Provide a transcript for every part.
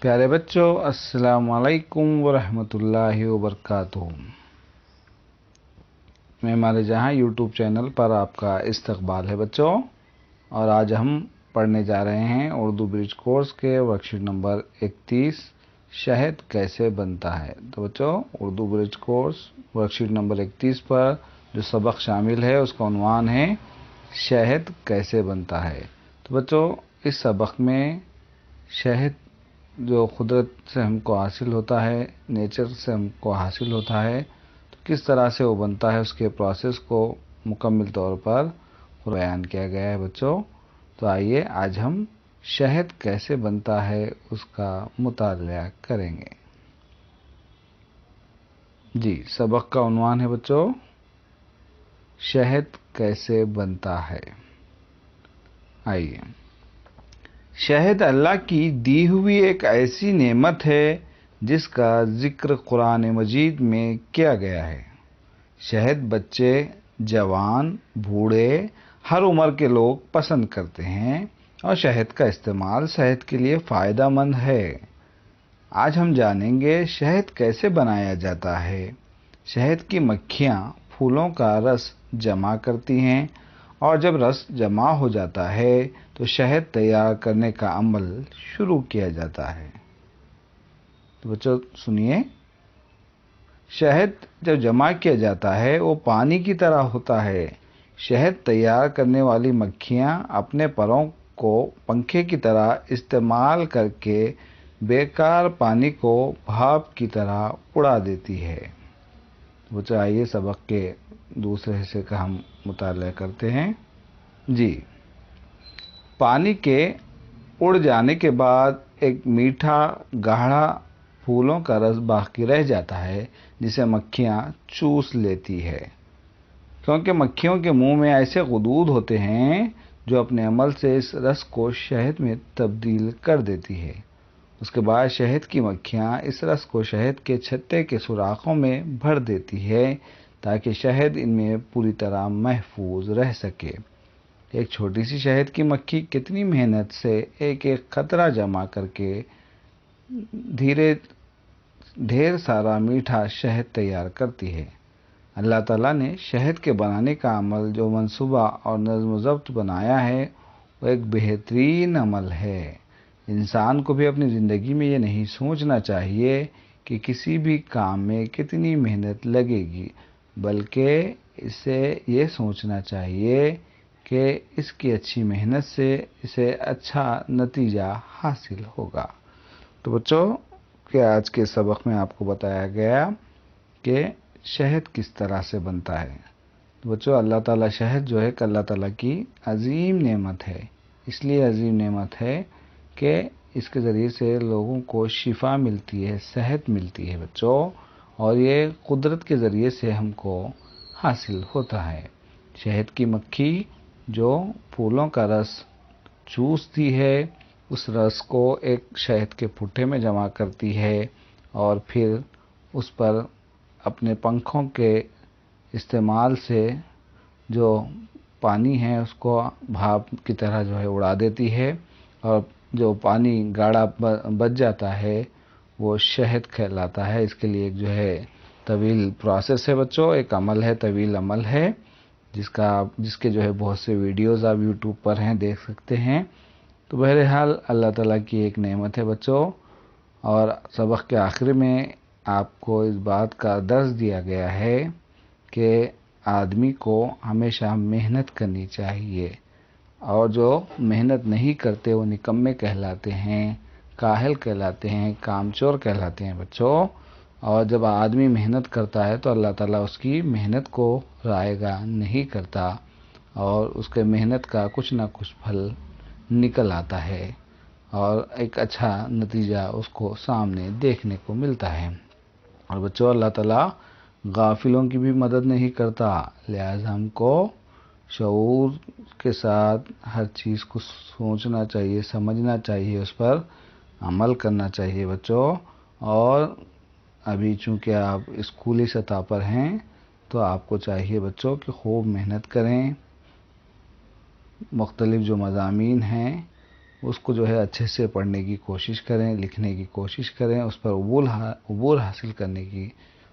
प्यारे बच्चों, अस्सलाम वालेकुम वरहमतुल्लाहि वबरकातुहू। मैं हमारे जहाँ यूट्यूब चैनल पर आपका इस्तकबाल है बच्चों। और आज हम पढ़ने जा रहे हैं उर्दू ब्रिज कोर्स के वर्कशीट नंबर 31, शहद कैसे बनता है। तो बच्चों, Urdu bridge course worksheet number 31 पर जो सबक शामिल है उसका उन्वान है शहद कैसे बनता है। तो बच्चों, इस सबक में शहद जो कुदरत से हमको हासिल होता है, नेचर से हमको हासिल होता है, तो किस तरह से वो बनता है उसके प्रोसेस को मुकम्मल तौर पर बयान किया गया है बच्चों। तो आइए आज हम शहद कैसे बनता है उसका मुताला करेंगे। जी, सबक का उन्वान है बच्चों शहद कैसे बनता है। आइए, शहद अल्लाह की दी हुई एक ऐसी नेमत है जिसका जिक्र कुरान मजीद में किया गया है। शहद बच्चे, जवान, बूढ़े, हर उम्र के लोग पसंद करते हैं और शहद का इस्तेमाल सेहत के लिए फ़ायदा मंद है। आज हम जानेंगे शहद कैसे बनाया जाता है। शहद की मक्खियाँ फूलों का रस जमा करती हैं और जब रस जमा हो जाता है तो शहद तैयार करने का अमल शुरू किया जाता है। तो बच्चों सुनिए, शहद जब जमा किया जाता है वो पानी की तरह होता है। शहद तैयार करने वाली मक्खियाँ अपने परों को पंखे की तरह इस्तेमाल करके बेकार पानी को भाप की तरह उड़ा देती है। तो बच्चों, आइए सबक के दूसरे हिस्से का हम मुताला करते हैं। जी, पानी के उड़ जाने के बाद एक मीठा गाढ़ा फूलों का रस बाकी रह जाता है जिसे मक्खियाँ चूस लेती है, क्योंकि मक्खियों के मुंह में ऐसे गुदूद होते हैं जो अपने अमल से इस रस को शहद में तब्दील कर देती है। उसके बाद शहद की मक्खियाँ इस रस को शहद के छत्ते के सुराखों में भर देती है ताकि शहद इनमें पूरी तरह महफूज रह सके। एक छोटी सी शहद की मक्खी कितनी मेहनत से एक एक खतरा जमा करके धीरे ढेर सारा मीठा शहद तैयार करती है। अल्लाह ताला ने शहद के बनाने का अमल जो मंसूबा और नज़्म ज़ब्त बनाया है वो एक बेहतरीन अमल है। इंसान को भी अपनी ज़िंदगी में ये नहीं सोचना चाहिए कि किसी भी काम में कितनी मेहनत लगेगी, बल्कि इसे ये सोचना चाहिए कि इसकी अच्छी मेहनत से इसे अच्छा नतीजा हासिल होगा। तो बच्चों के आज के सबक में आपको बताया गया कि शहद किस तरह से बनता है। तो बच्चों, अल्लाह ताला शहद जो है अल्लाह ताला की अजीम नेमत है। इसलिए अजीम नेमत है कि इसके ज़रिए से लोगों को शिफा मिलती है, सेहत मिलती है बच्चों, और ये कुदरत के ज़रिए से हमको हासिल होता है। शहद की मक्खी जो फूलों का रस चूसती है, उस रस को एक शहद के पुट्ठे में जमा करती है और फिर उस पर अपने पंखों के इस्तेमाल से जो पानी है उसको भाप की तरह जो है उड़ा देती है, और जो पानी गाढ़ा बच जाता है वो शहद कहलाता है। इसके लिए एक जो है तवील प्रोसेस है बच्चों, एक अमल है, तवील अमल है, जिसके जो है बहुत से वीडियोस आप यूट्यूब पर हैं, देख सकते हैं। तो बहरहाल अल्लाह ताला की एक नेमत है बच्चों। और सबक के आखिर में आपको इस बात का दर्स दिया गया है कि आदमी को हमेशा मेहनत करनी चाहिए, और जो मेहनत नहीं करते वो निकम्मे कहलाते हैं, काहिल कहलाते हैं, कामचोर कहलाते हैं बच्चों। और जब आदमी मेहनत करता है तो अल्लाह ताला उसकी मेहनत को रायगा नहीं करता और उसके मेहनत का कुछ ना कुछ फल निकल आता है और एक अच्छा नतीजा उसको सामने देखने को मिलता है। और बच्चों, अल्लाह ताला गाफिलों की भी मदद नहीं करता, लिहाजा हमको शऊर के साथ हर चीज़ को सोचना चाहिए, समझना चाहिए, उस पर अमल करना चाहिए बच्चों। और अभी चूँकि आप स्कूली सतह पर हैं तो आपको चाहिए बच्चों कि खूब मेहनत करें, मुख्तलिफ जो मज़ामीन हैं اس کو جو ہے اچھے سے پڑھنے کی کوشش کریں، لکھنے کی کوشش کریں، اس پر عبور حاصل کرنے کی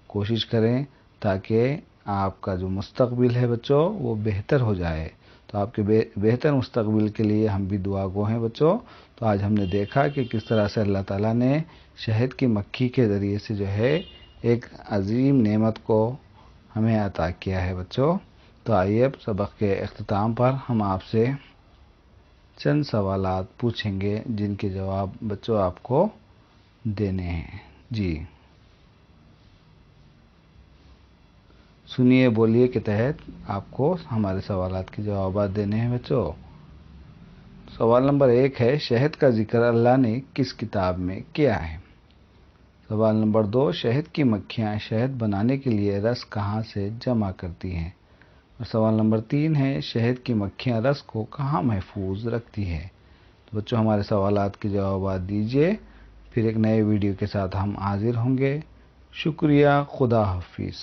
کوشش کریں تاکہ آپ کا جو مستقبل ہے بچوں وہ بہتر ہو جائے۔ تو آپ کے بہتر مستقبل کے لیے ہم بھی دعا گو ہیں بچوں۔ تو آج ہم نے دیکھا کہ کس طرح سے اللہ تعالیٰ نے شہد کی مکھی کے ذریعے سے جو ہے ایک عظیم نعمت کو ہمیں عطا کیا ہے بچوں۔ تو آئیے اب سبق کے اختتام پر ہم آپ سے چند سوالات پوچھیں گے جن کے جواب بچوں آپ کو دینے ہیں۔ جی سنیے بولیے کے تحت آپ کو ہمارے سوالات کے جوابات دینے ہیں بچوں۔ سوال نمبر 1 ہے، شہد کا ذکر اللہ نے کس کتاب میں کیا ہے؟ سوال نمبر 2، شہد کی مکھیاں شہد بنانے کے لیے رس کہاں سے جمع کرتی ہیں؟ اور سوال نمبر 3 ہے، شہد کی مکھیاں رس کو کہاں محفوظ رکھتی ہے؟ تو بچوں ہمارے سوالات کے جوابات دیجیے، پھر ایک نئے ویڈیو کے ساتھ ہم حاضر ہوں گے۔ شکریہ، خدا حافظ۔